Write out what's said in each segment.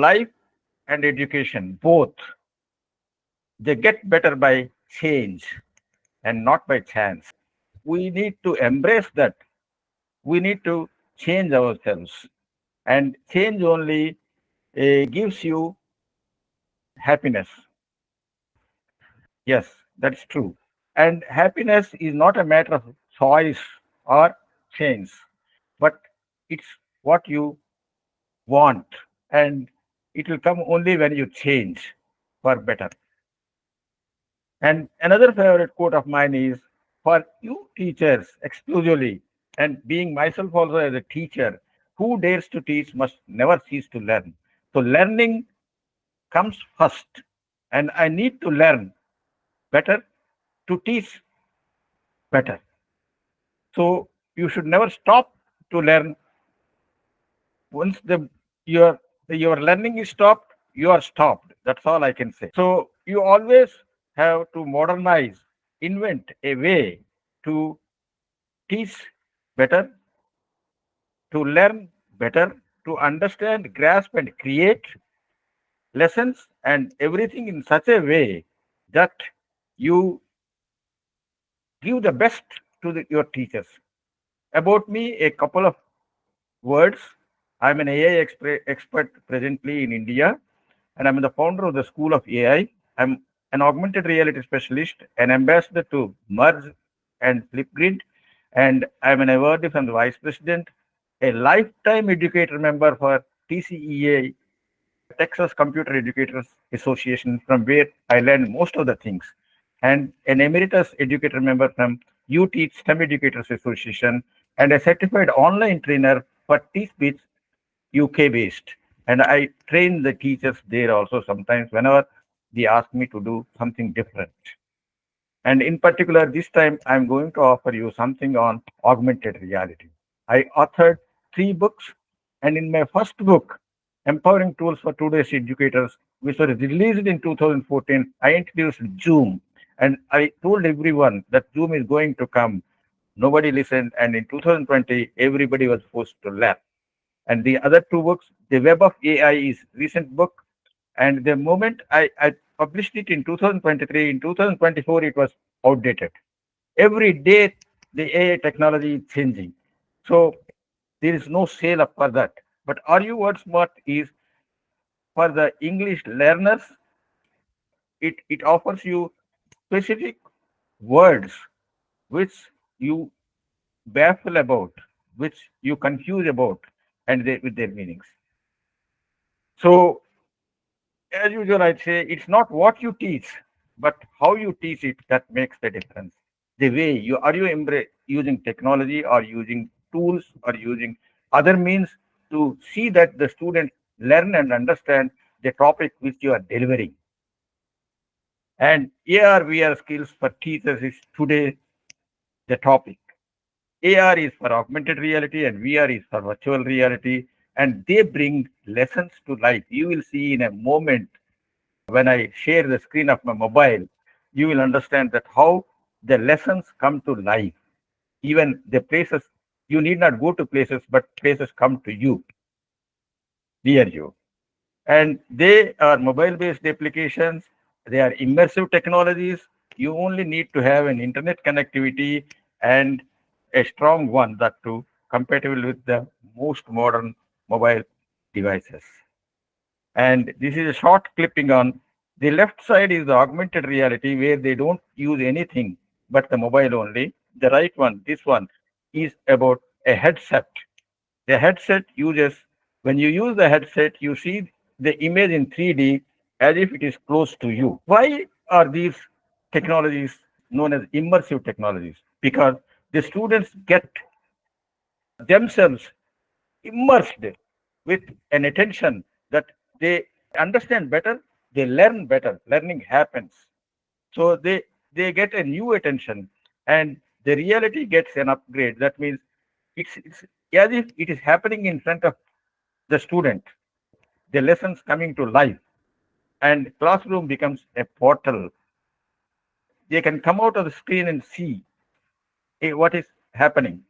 Life and education, both, they get better by change and not by chance. We need to embrace that. We need to change ourselves. And change only gives you happiness. Yes, that's true. And happiness is not a matter of choice or change, but it's what you want. And it will come only when you change for better. And another favorite quote of mine is, for you teachers exclusively, and being myself also as a teacher, who dares to teach must never cease to learn. So learning comes first, and I need to learn better to teach better. So you should never stop to learn. Once your learning is stopped, you are stopped. That's all I can say. So you always have to modernize, invent a way to teach better, to learn better, to understand, grasp, and create lessons and everything in such a way that you give the best to your teachers. About me, a couple of words. I'm an AI expert presently in India, and I'm the founder of the School of AI. I'm an augmented reality specialist, an ambassador to Merge and Flipgrid, and I'm an awardee from the vice president, a lifetime educator member for TCEA, Texas Computer Educators Association, from where I learned most of the things, and an emeritus educator member from UT STEM Educators Association, and a certified online trainer for T-Speech UK based. And I train the teachers there also sometimes whenever they ask me to do something different. And in particular, this time I'm going to offer you something on augmented reality. I authored 3 books, and in my first book, Empowering Tools for Today's Educators, which was released in 2014, I introduced Zoom. And I told everyone that Zoom is going to come. Nobody listened. And in 2020, everybody was forced to learn. And the other 2 books, The Web of AI is recent book. And the moment I published it in 2023, in 2024, it was outdated. Every day, the AI technology is changing. So there is no sale up for that. But Are You Word Smart is for the English learners. It offers you specific words which you baffle about, which you confuse about, and with their meanings. So as usual, I'd say it's not what you teach, but how you teach it that makes the difference. The way you using technology or using tools or using other means to see that the students learn and understand the topic which you are delivering. And AR VR skills for teachers is today the topic. AR is for augmented reality and VR is for virtual reality, and they bring lessons to life. You will see in a moment when I share the screen of my mobile, you will understand that how the lessons come to life. Even the places, you need not go to places, but places come to you, near you. And they are mobile based applications, they are immersive technologies. You only need to have an internet connectivity and a strong one, that too, compatible with the most modern mobile devices. And this is a short clipping on the left side is the augmented reality where they don't use anything but the mobile only. The right one, this one, is about a headset. The headset uses, when you use the headset, you see the image in 3D as if it is close to you. Why are these technologies known as immersive technologies? Because the students get themselves immersed with an attention that they understand better, they learn better, learning happens. So they get a new attention, and the reality gets an upgrade. That means it's as if it is happening in front of the student, the lessons coming to life, and classroom becomes a portal. They can come out of the screen and see what is happening,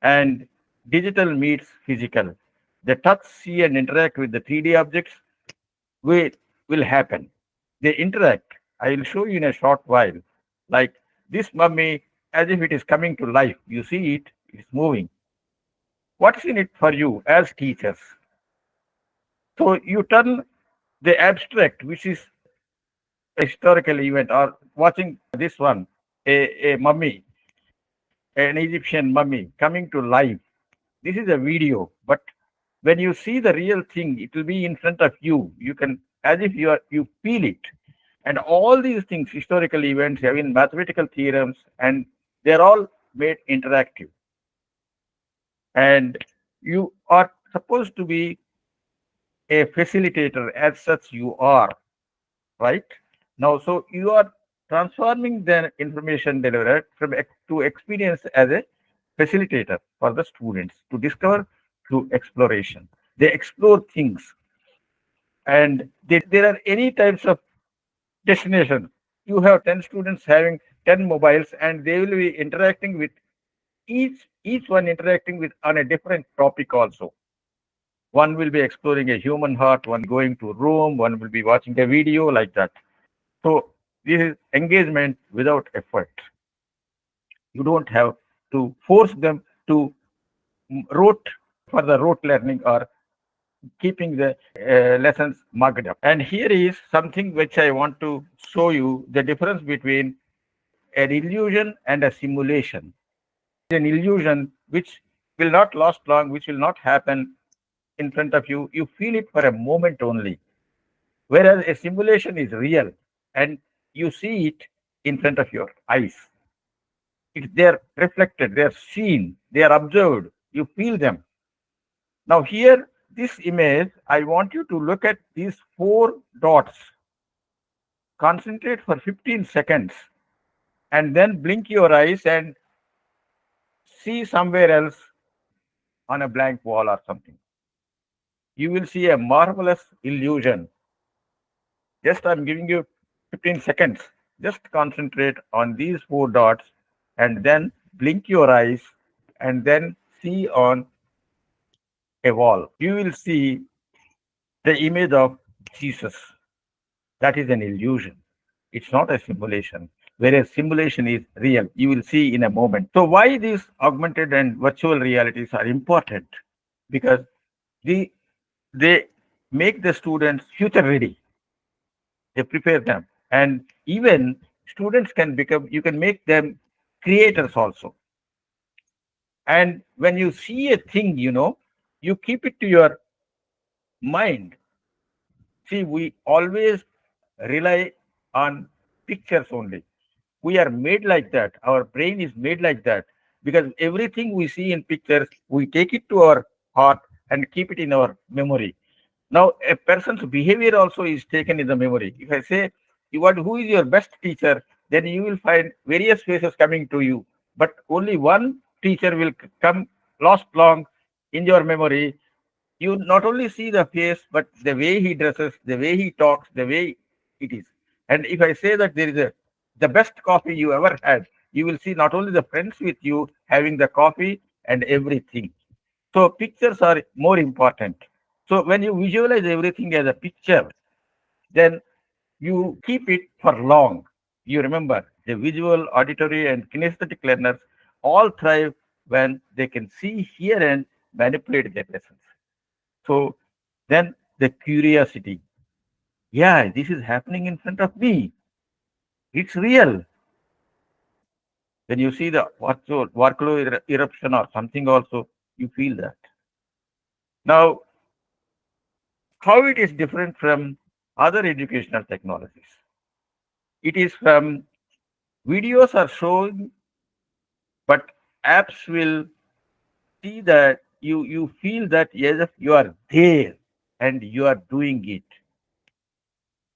and digital meets physical. The touch, see, and interact with the 3D objects will, will happen. They interact. I will show you in a short while. Like this mummy, as if it is coming to life. You see it, it's moving. What's in it for you as teachers? So you turn the abstract, which is a historical event, or watching this one, a mummy, an Egyptian mummy coming to life. This is a video, but when you see the real thing, it will be in front of you. You can, as if you feel it. And all these things, historical events, having mathematical theorems, and they're all made interactive. And you are supposed to be a facilitator, as such you are, right? Now, so you are transforming the information delivered from to experience as a facilitator for the students to discover through exploration. They explore things, and there are any types of destination. You have 10 students having 10 mobiles, and they will be interacting with each one interacting with on a different topic also. One will be exploring a human heart, one going to Rome, one will be watching a video like that. So this is engagement without effort. You don't have to force them to rote for the rote learning or keeping the lessons marked up. And here is something which I want to show you the difference between an illusion and a simulation. An illusion which will not last long, which will not happen in front of you. You feel it for a moment only. Whereas a simulation is real and you see it in front of your eyes. They're reflected, they're seen, they are observed. You feel them. Now, here, this image, I want you to look at these four dots. Concentrate for 15 seconds and then blink your eyes and see somewhere else on a blank wall or something. You will see a marvelous illusion. Just I'm giving you 15 seconds. Just concentrate on these four dots and then blink your eyes and then see on a wall. You will see the image of Jesus. That is an illusion. It's not a simulation. Whereas simulation is real. You will see in a moment. So why these augmented and virtual realities are important? Because the they make the students future ready. They prepare them. And even students can become, you can make them creators also. And when you see a thing, you keep it to your mind. See, we always rely on pictures only. We are made like that. Our brain is made like that because everything we see in pictures, we take it to our heart and keep it in our memory. Now, a person's behavior also is taken in the memory. If I say, who is your best teacher, then you will find various faces coming to you, but only one teacher will come last long in your memory. You not only see the face, but the way he dresses, the way he talks, the way it is. And if I say that there is the best coffee you ever had, you will see not only the friends with you having the coffee and everything. So pictures are more important. So when you visualize everything as a picture, then you keep it for long. You remember the visual, auditory, and kinesthetic learners all thrive when they can see, hear, and manipulate their lessons. So then the curiosity. Yeah, this is happening in front of me. It's real. When you see the workload eruption or something also, you feel that. Now, how it is different from other educational technologies? It is from videos are shown, but apps will see that you feel that yes, if you are there and you are doing it.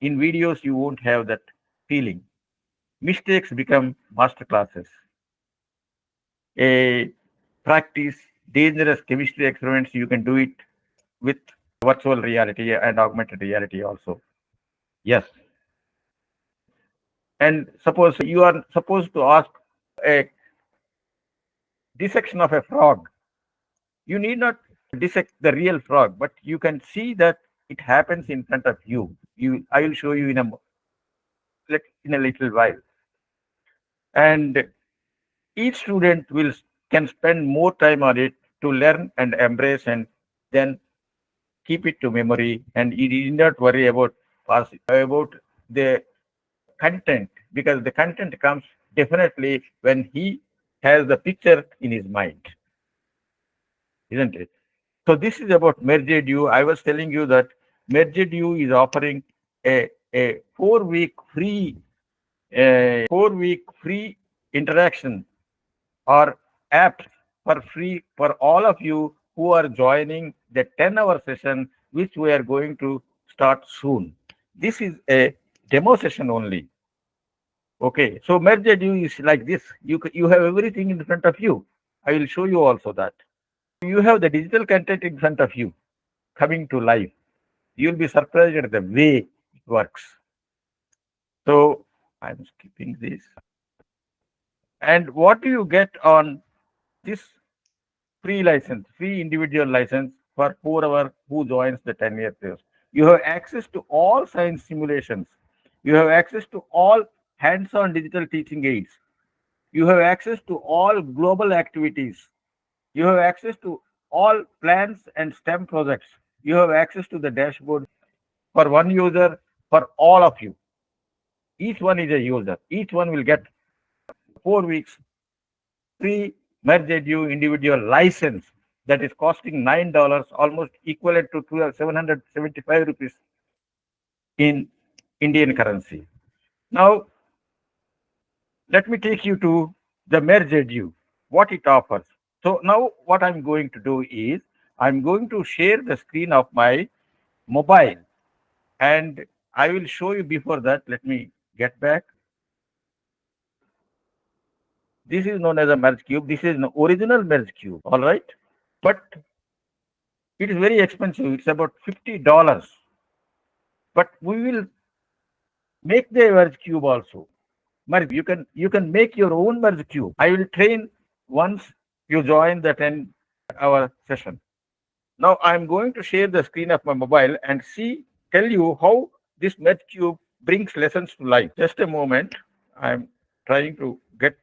In videos, you won't have that feeling. Mistakes become master classes. A practice dangerous chemistry experiments, you can do it with virtual reality and augmented reality also. Yes. And suppose you are supposed to ask a dissection of a frog. You need not dissect the real frog, but you can see that it happens in front of you. I will show you in a little while. And each student can spend more time on it to learn and embrace, and then keep it to memory. And you need not worry about about the content, because the content comes definitely when he has the picture in his mind, isn't it? So this is about Mergedu. I was telling you that Mergedu is offering a 4 week free 4 week free interaction or apps for free for all of you who are joining the 10-hour session, which we are going to start soon. This is a demo session only. Okay, so Mergedu is like this. You have everything in front of you. I will show you also that. You have the digital content in front of you coming to life. You'll be surprised at the way it works. So I'm skipping this. And what do you get on this free individual license for whoever who joins the 10-year course? You have access to all science simulations. You have access to all hands-on digital teaching aids. You have access to all global activities. You have access to all plans and STEM projects. You have access to the dashboard for one user, for all of you. Each one is a user. Each one will get 4 weeks free MergeEdu individual license that is costing $9, almost equivalent to 775 rupees in Indian currency. Now, let me take you to the MergeEdu, what it offers. So now what I'm going to do is I'm going to share the screen of my mobile, and I will show you. Before that, let me get back. This is known as a merge cube. This is an original merge cube, all right? But it is very expensive. It's about $50. But we will make the merge cube also. Merge, you can make your own merge cube. I will train once you join the 10-hour session. Now I'm going to share the screen of my mobile and tell you how this merge cube brings lessons to life. Just a moment. I'm trying to get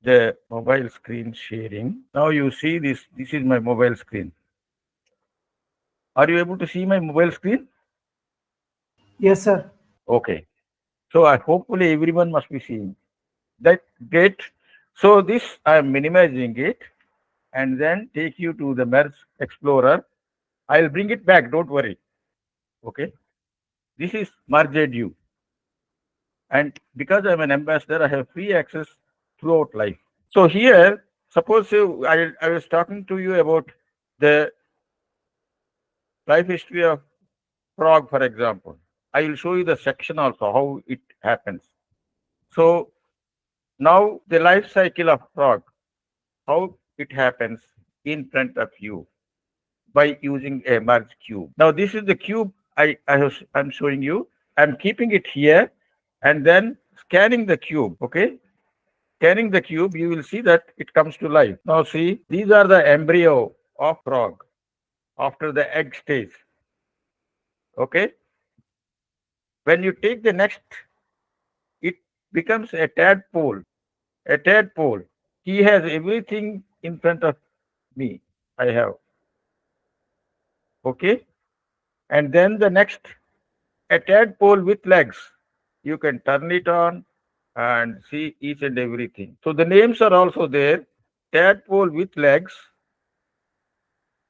the mobile screen sharing. Now you see this. This is my mobile screen. Are you able to see my mobile screen? Yes, sir. Okay. So I hopefully everyone must be seeing that. Great. So this I am minimizing it and then take you to the Merge Explorer. I'll bring it back. Don't worry. Okay. This is MergeEdu. And because I'm an ambassador, I have free access throughout life. So here, suppose I was talking to you about the life history of frog, for example. I will show you the section also, how it happens. So now the life cycle of frog, how it happens in front of you by using a merge cube. Now this is the cube I'm showing you. I'm keeping it here and then scanning the cube. Okay, scanning the cube, you will see that it comes to life. Now see, these are the embryo of frog after the egg stage. Okay, when you take the next, it becomes a tadpole. A tadpole. He has everything in front of me. I have. Okay, and then the next, a tadpole with legs. You can turn it on and see each and everything. So the names are also there. Tadpole with legs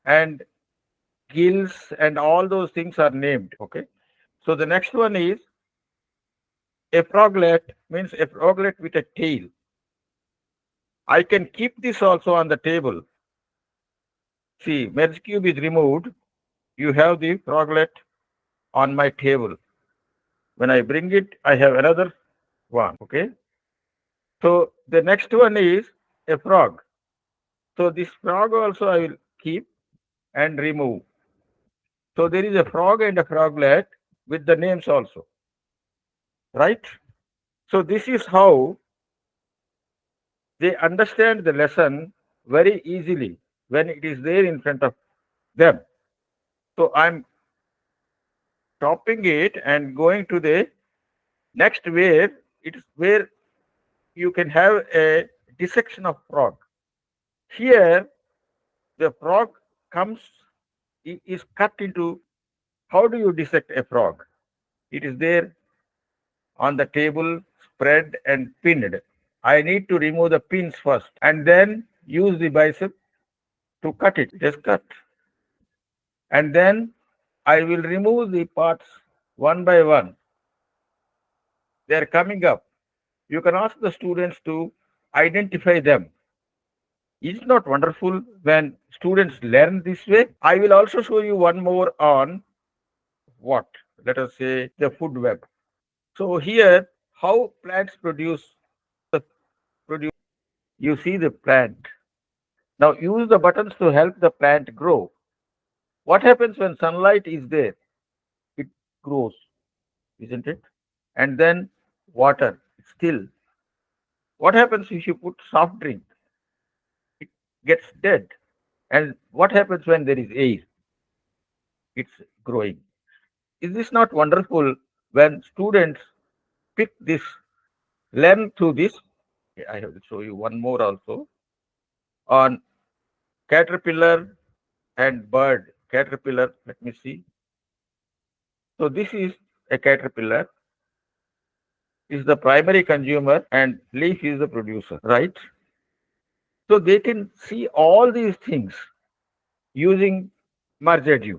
and gills and all those things are named. Okay. So the next one is a froglet, means a froglet with a tail. I can keep this also on the table. See, merge cube is removed. You have the froglet on my table. When I bring it, I have another one. Okay. So the next one is a frog. So this frog also I will keep and remove. So there is a frog and a froglet with the names also. Right? So this is how they understand the lesson very easily when it is there in front of them. So I'm stopping it and going to the next where it's where you can have a dissection of frog. Here the frog comes is cut into. How do you dissect a frog? It is there on the table, spread and pinned. I need to remove the pins first and then use the bicep to cut it. Just cut. And then I will remove the parts one by one. They are coming up. You can ask the students to identify them. Is it not wonderful when students learn this way? I will also show you one more on what? Let us say the food web. So here, how plants produce. You see the plant. Now use the buttons to help the plant grow. What happens when sunlight is there? It grows, isn't it? And then water, still. What happens if you put soft drink? It gets dead. And what happens when there is air? It's growing. Is this not wonderful when students pick this, learn through this? I have to show you one more also on caterpillar and bird. Caterpillar, let me see. So this is a caterpillar, is the primary consumer and leaf is the producer, right? So they can see all these things using merged.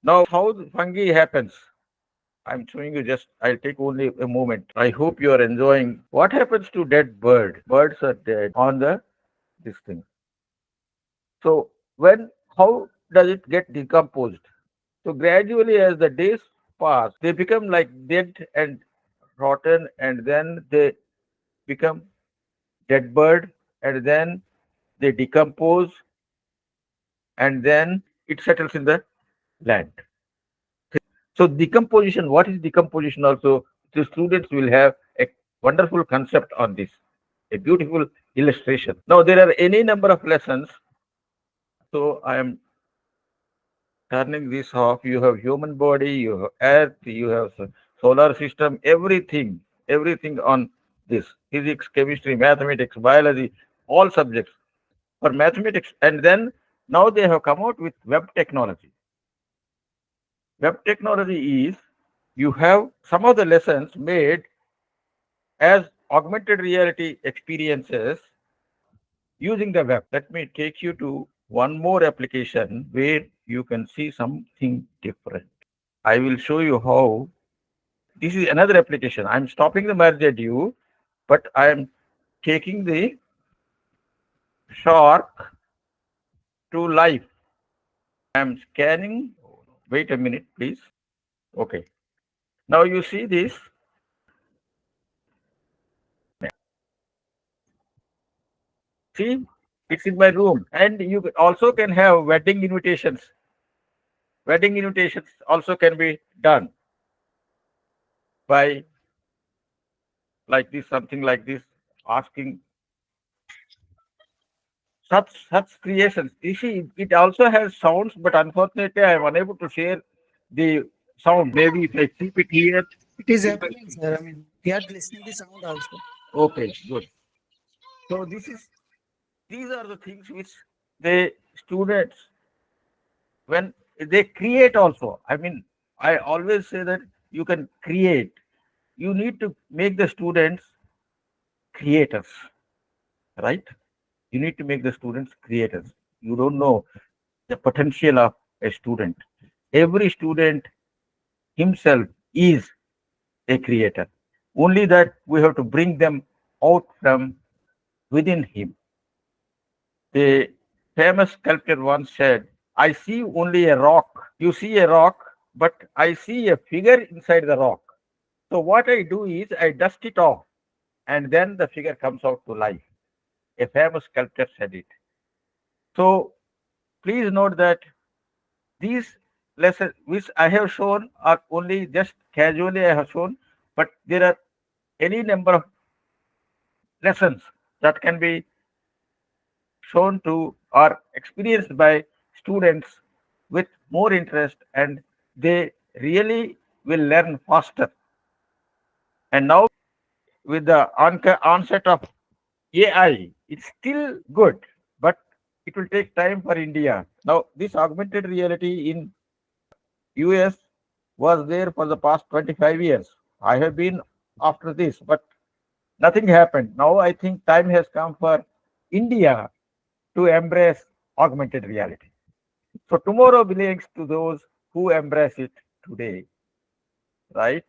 Now, how the fungi happens? I'm showing you just, I'll take only a moment. I hope you are enjoying. What happens to dead bird? Birds are dead on the this thing. So when, how does it get decomposed? So gradually as the days pass, they become like dead and rotten and then they become dead bird and then they decompose and then it settles in the land. So decomposition, what is decomposition also? The students will have a wonderful concept on this, a beautiful illustration. Now there are any number of lessons. So I am turning this off. You have human body, you have earth, you have solar system, everything on this. Physics, chemistry, mathematics, biology, all subjects for mathematics. And then now they have come out with web technology. Web technology is you have some of the lessons made as augmented reality experiences using the web. Let me take you to one more application where you can see something different. I will show you how. This is another application. I'm stopping the merge due, but I'm taking the shark to life. I'm scanning. Wait a minute, please. Okay. Now you see this. See, it's in my room. And you also can have wedding invitations. Wedding invitations also can be done by like this, something like this, asking such creations. You see, it also has sounds, but unfortunately, I am unable to share the sound. Maybe if I keep it here. It is you can happening, see. sir. I mean, we are listening the sound also. Okay, good. So these are the things which the students when they create also. I mean, I always say that you can create. You need to make the students creators, right? You need to make the students creators. You don't know the potential of a student. Every student himself is a creator. Only that we have to bring them out from within him. The famous sculptor once said, I see only a rock. You see a rock, but I see a figure inside the rock. So what I do is I dust it off and then the figure comes out to life. A famous sculptor said it. So please note that these lessons which I have shown are only just casually I have shown, but there are any number of lessons that can be shown to or experienced by students with more interest, and they really will learn faster. And now with the onset of AI, it's still good, but it will take time for India. Now, this augmented reality in US was there for the past 25 years. I have been after this, but nothing happened. Now I think time has come for India to embrace augmented reality. So tomorrow belongs to those who embrace it today, right?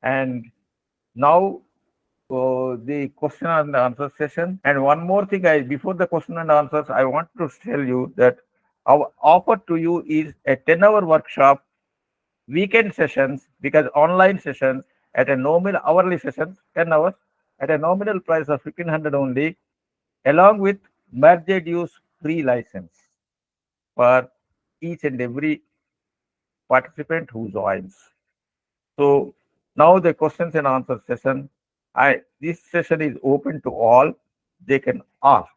And now the question and answer session. And one more thing, before the question and answers, I want to tell you that our offer to you is a 10-hour workshop, weekend sessions, because online sessions at a nominal hourly sessions, 10 hours at a nominal price of 1500 only, along with merged use free license for each and every participant who joins. So now the questions and answers session. This session is open to all. They can ask.